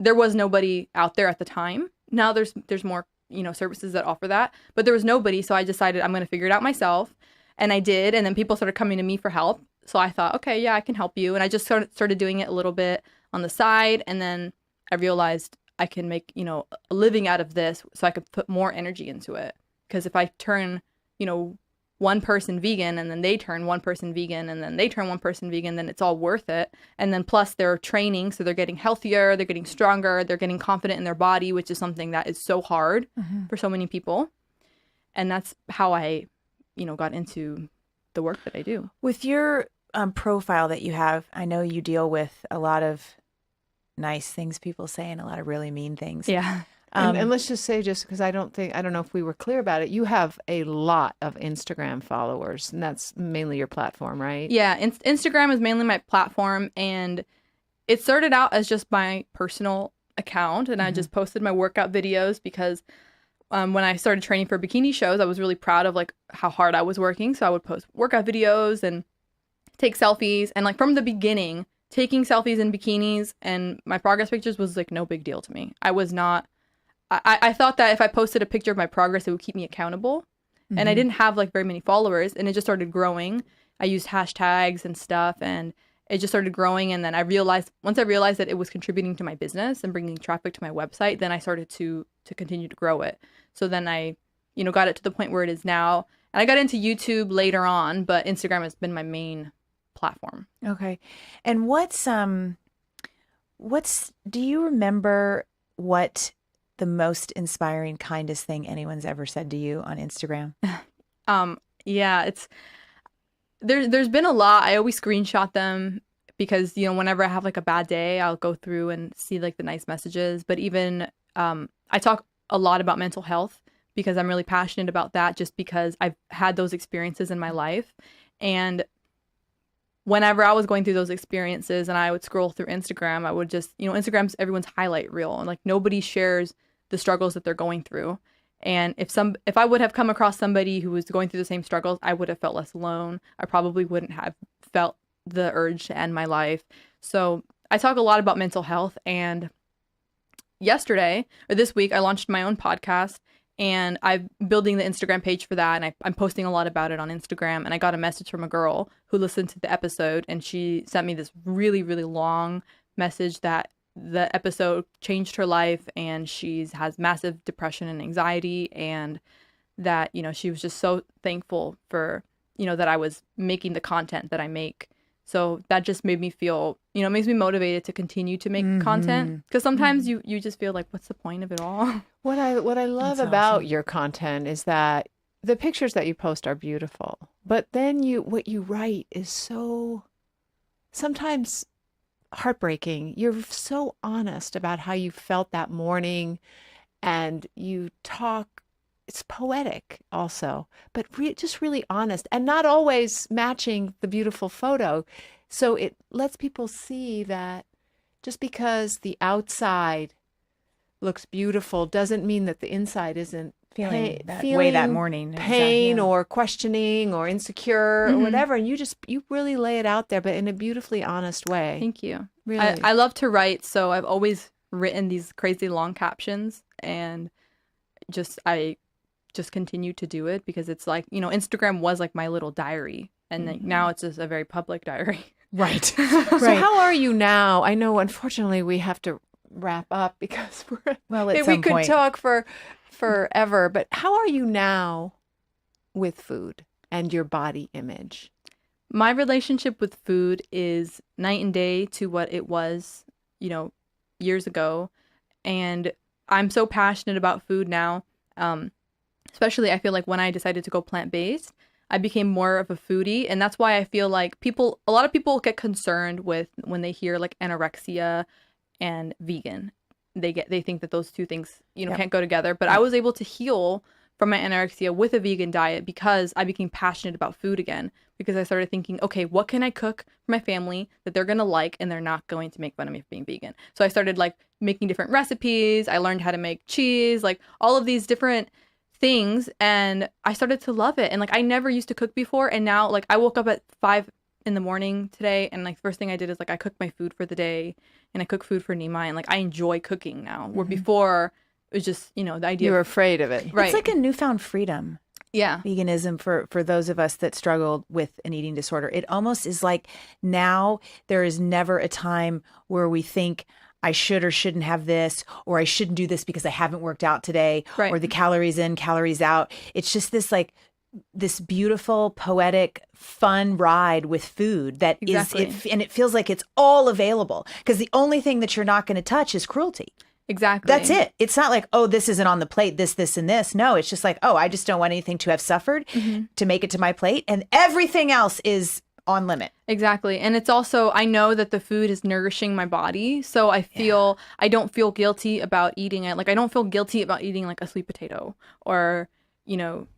there was nobody out there at the time. Now there's more, services that offer that, but there was nobody. So I decided I'm going to figure it out myself. And I did. And then people started coming to me for help. So I thought, okay, yeah, I can help you. And I just started doing it a little bit on the side. And then I realized I can make, a living out of this, so I could put more energy into it. Because if I turn, one person vegan, and then they turn one person vegan, and then they turn one person vegan, then it's all worth it. And then plus they're training, so they're getting healthier, they're getting stronger, they're getting confident in their body, which is something that is so hard for so many people. And that's how I, got into the work that I do. With your profile that you have, I know you deal with a lot of nice things people say and a lot of really mean things. Yeah. And let's just say, just because I don't know if we were clear about it, you have a lot of Instagram followers, and that's mainly your platform, right? Yeah, Instagram is mainly my platform, and it started out as just my personal account, and I just posted my workout videos because when I started training for bikini shows, I was really proud of like how hard I was working, so I would post workout videos and take selfies, and like from the beginning, taking selfies in bikinis and my progress pictures was like no big deal to me. I thought that if I posted a picture of my progress, it would keep me accountable. And I didn't have like very many followers, and it just started growing. I used hashtags and stuff, and it just started growing. And then once I realized that it was contributing to my business and bringing traffic to my website, then I started to continue to grow it. So then I, got it to the point where it is now. And I got into YouTube later on, but Instagram has been my main platform. Okay. And do you remember what the most inspiring, kindest thing anyone's ever said to you on Instagram? Yeah, there's been a lot. I always screenshot them, because, whenever I have like a bad day, I'll go through and see like the nice messages. But even I talk a lot about mental health because I'm really passionate about that, just because I've had those experiences in my life. And whenever I was going through those experiences and I would scroll through Instagram, I would just, Instagram's everyone's highlight reel, and like nobody shares the struggles that they're going through. And if I would have come across somebody who was going through the same struggles, I would have felt less alone. I probably wouldn't have felt the urge to end my life. So I talk a lot about mental health. And this week, I launched my own podcast, and I'm building the Instagram page for that. And I'm posting a lot about it on Instagram. And I got a message from a girl who listened to the episode, and she sent me this really, really long message that the episode changed her life, and has massive depression and anxiety, and that, she was just so thankful for, that I was making the content that I make. So that just made me feel, makes me motivated to continue to make content, because sometimes you just feel like, what's the point of it all? What I love That's about awesome. your content is that the pictures that you post are beautiful, but then what you write is so sometimes heartbreaking. You're so honest about how you felt that morning, and you talk. It's poetic also, but just really honest, and not always matching the beautiful photo. So it lets people see that just because the outside looks beautiful doesn't mean that the inside isn't Feeling that way that morning. pain Exactly. or questioning or insecure or whatever. And you really lay it out there, but in a beautifully honest way. Thank you. Really. I love to write, so I've always written these crazy long captions, and I just continue to do it because it's like, Instagram was like my little diary, and like now it's just a very public diary. Right. So Right. how are you now? I know, unfortunately, we have to wrap up because Well, at we some could point. talk for forever. But how are you now with food and your body image? My relationship with food is night and day to what it was, years ago. And I'm so passionate about food now. Especially, I feel like when I decided to go plant-based, I became more of a foodie. And that's why I feel like a lot of people get concerned when they hear like anorexia and vegan. They think that those two things, can't go together. But I was able to heal from my anorexia with a vegan diet because I became passionate about food again. Because I started thinking, okay, what can I cook for my family that they're going to like and they're not going to make fun of me for being vegan? So I started like making different recipes. I learned how to make cheese, like all of these different things, and I started to love it. And like I never used to cook before, and now like I woke up at 5 in the morning today, and like first thing I did is like I cooked my food for the day, and I cook food for Nima, and like I enjoy cooking now. Where before it was just, the idea You were of, afraid of it. right. It's like a newfound freedom. Yeah. Veganism for those of us that struggled with an eating disorder. It almost is like now there is never a time where we think I should or shouldn't have this, or I shouldn't do this because I haven't worked out today, Right. or the calories in, calories out. It's just this beautiful, poetic, fun ride with food that Exactly. and it feels like it's all available because the only thing that you're not going to touch is cruelty. Exactly. That's it. It's not like, oh, this isn't on the plate, this, and this. No, it's just like, oh, I just don't want anything to have suffered to make it to my plate. And everything else is on limit. Exactly. And it's also, I know that the food is nourishing my body. So I don't feel guilty about eating it. Like I don't feel guilty about eating like a sweet potato or,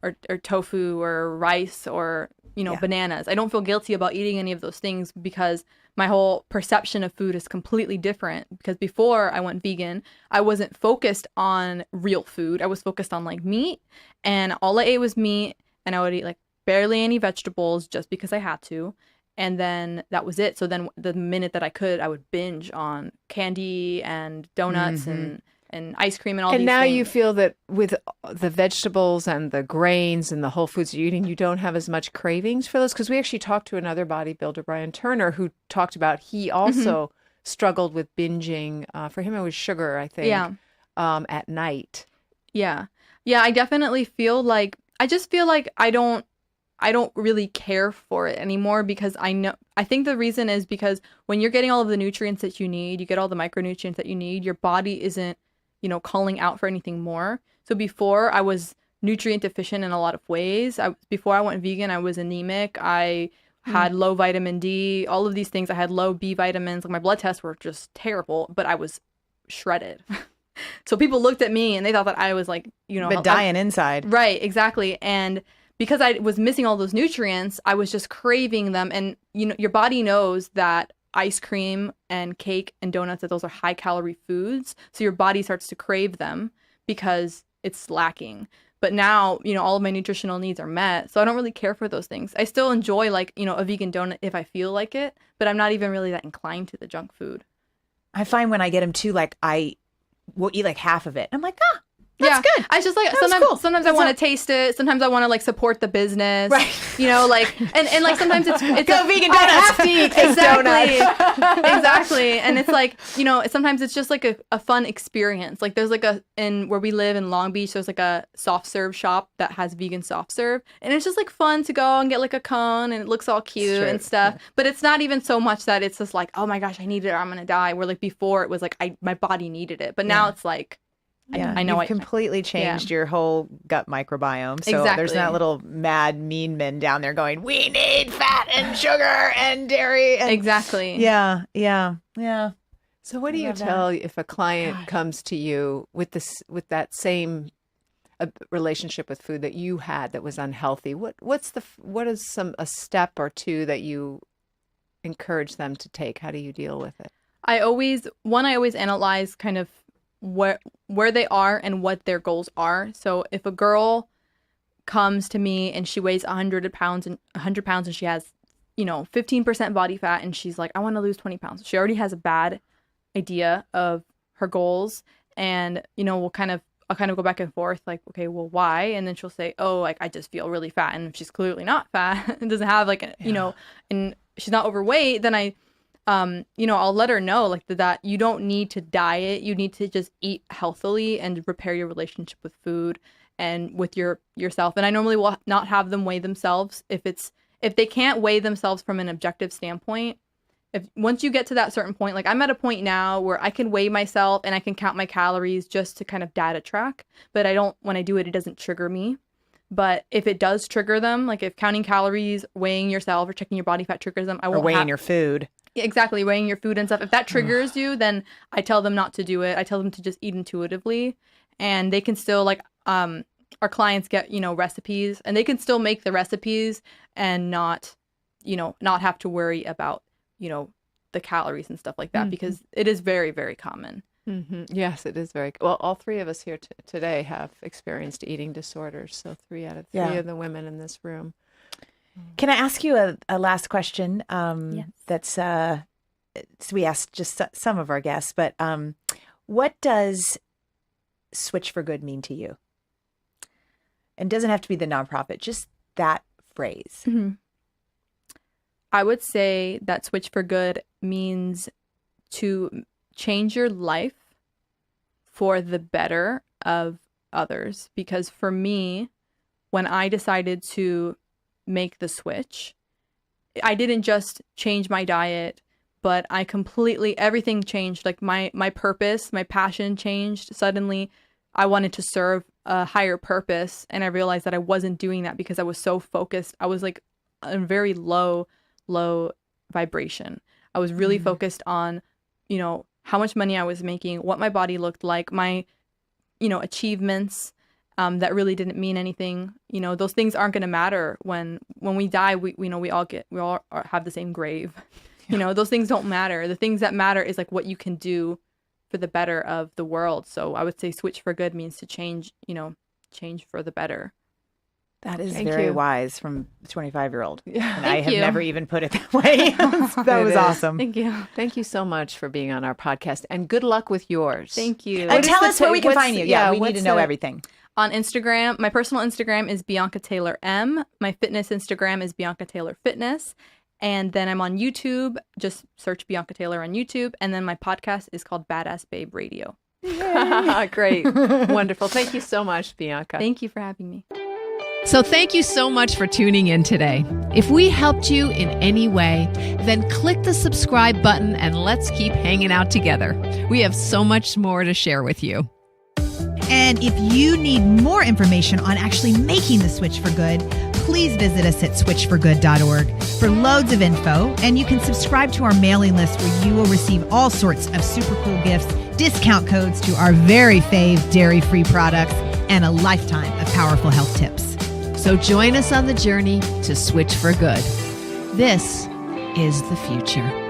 or tofu or rice or, bananas. I don't feel guilty about eating any of those things because my whole perception of food is completely different. Because before I went vegan, I wasn't focused on real food. I was focused on like meat, and all I ate was meat, and I would eat like barely any vegetables just because I had to. And then that was it. So then the minute that I could, I would binge on candy and donuts and ice cream and all these And now things. you feel that with the vegetables and the grains and the whole foods you're eating, you don't have as much cravings for those? Because we actually talked to another bodybuilder, Brian Turner, who talked about he also struggled with binging. For him, it was sugar, I think, at night. Yeah. Yeah, I definitely feel like, I just feel like I don't really care for it anymore because I think the reason is because when you're getting all of the nutrients that you need, you get all the micronutrients that you need, your body isn't, calling out for anything more. So before I was nutrient deficient in a lot of ways. Before I went vegan, I was anemic. I had low vitamin D, all of these things. I had low B vitamins. Like my blood tests were just terrible, but I was shredded. So people looked at me and they thought that I was like, but dying inside. Right, exactly. And because I was missing all those nutrients, I was just craving them. And your body knows that ice cream and cake and donuts, that those are high calorie foods. So your body starts to crave them because it's lacking. But now, all of my nutritional needs are met. So I don't really care for those things. I still enjoy like, a vegan donut if I feel like it, but I'm not even really that inclined to the junk food. I find when I get them too, like I will eat like half of it. I'm like, that's good. I just like sometimes I want to taste it. Sometimes I want to like support the business. Right. Like and like sometimes it's go vegan donuts. I have to eat this donut. Exactly. And it's like, sometimes it's just like a fun experience. Like there's like in where we live in Long Beach, there's like a soft serve shop that has vegan soft serve. And it's just like fun to go and get like a cone and it looks all cute and stuff. Yeah. But it's not even so much that it's just like, oh my gosh, I need it or I'm going to die. Where like before it was like my body needed it. But now it's like, yeah, I know you've completely changed your whole gut microbiome. So exactly. There's not little mad mean men down there going, we need fat and sugar and dairy. And... Exactly. Yeah. So what do you tell if a client comes to you with that same relationship with food that you had that was unhealthy? What is a step or two that you encourage them to take? How do you deal with it? I always analyze kind of where they are and what their goals are. So if a girl comes to me and she weighs 100 pounds and she has, 15% body fat and she's like, I want to lose 20 pounds. She already has a bad idea of her goals. And, I'll kind of go back and forth like, okay, well, why? And then she'll say, oh, like, I just feel really fat. And if she's clearly not fat and doesn't have like, and she's not overweight, then I'll let her know like that you don't need to diet. You need to just eat healthily and repair your relationship with food and with yourself. And I normally will not have them weigh themselves if they can't weigh themselves from an objective standpoint. Once you get to that certain point, like I'm at a point now where I can weigh myself and I can count my calories just to kind of data track, but when I do it, it doesn't trigger me. But if it does trigger them, like if counting calories, weighing yourself or checking your body fat triggers them, I won't weighing your food. Exactly, weighing your food and stuff. If that triggers you, then I tell them not to do it. I tell them to just eat intuitively. And they can still like our clients get, recipes and they can still make the recipes and not have to worry about, the calories and stuff like that because it is very, very common. Mm-hmm. Yes, it is very well. All three of us here today have experienced eating disorders. So 3 out of 3 of the women in this room. Can I ask you a last question? Yes. That's we asked just some of our guests, but what does Switch4Good mean to you? And it doesn't have to be the nonprofit, just that phrase. Mm-hmm. I would say that Switch4Good means to change your life for the better of others. Because for me, when I decided to make the switch, I didn't just change my diet, but everything changed. Like my purpose, my passion changed. Suddenly I wanted to serve a higher purpose. And I realized that I wasn't doing that because I was so focused. I was like a very low vibration. I was really focused on, how much money I was making, what my body looked like, my, achievements, that really didn't mean anything. Those things aren't going to matter when we die. We all have the same grave. Those things don't matter. The things that matter is like what you can do for the better of the world. So I would say Switch4Good means to change for the better. That is very wise from a 25-year-old. Yeah. And I have never even put it that way. That was awesome. Thank you. Thank you so much for being on our podcast and good luck with yours. Thank you. And tell us where we can find you. Yeah, we need to know everything. On Instagram, my personal Instagram is Bianca Taylor M. My fitness Instagram is Bianca Taylor Fitness. And then I'm on YouTube. Just search Bianca Taylor on YouTube. And then my podcast is called Badass Babe Radio. Great. Wonderful. Thank you so much, Bianca. Thank you for having me. So thank you so much for tuning in today. If we helped you in any way, then click the subscribe button and let's keep hanging out together. We have so much more to share with you. And if you need more information on actually making the switch for good, please visit us at switch4good.org for loads of info, and you can subscribe to our mailing list where you will receive all sorts of super cool gifts, discount codes to our very fave dairy-free products, and a lifetime of powerful health tips. So join us on the journey to Switch for Good. This is the future.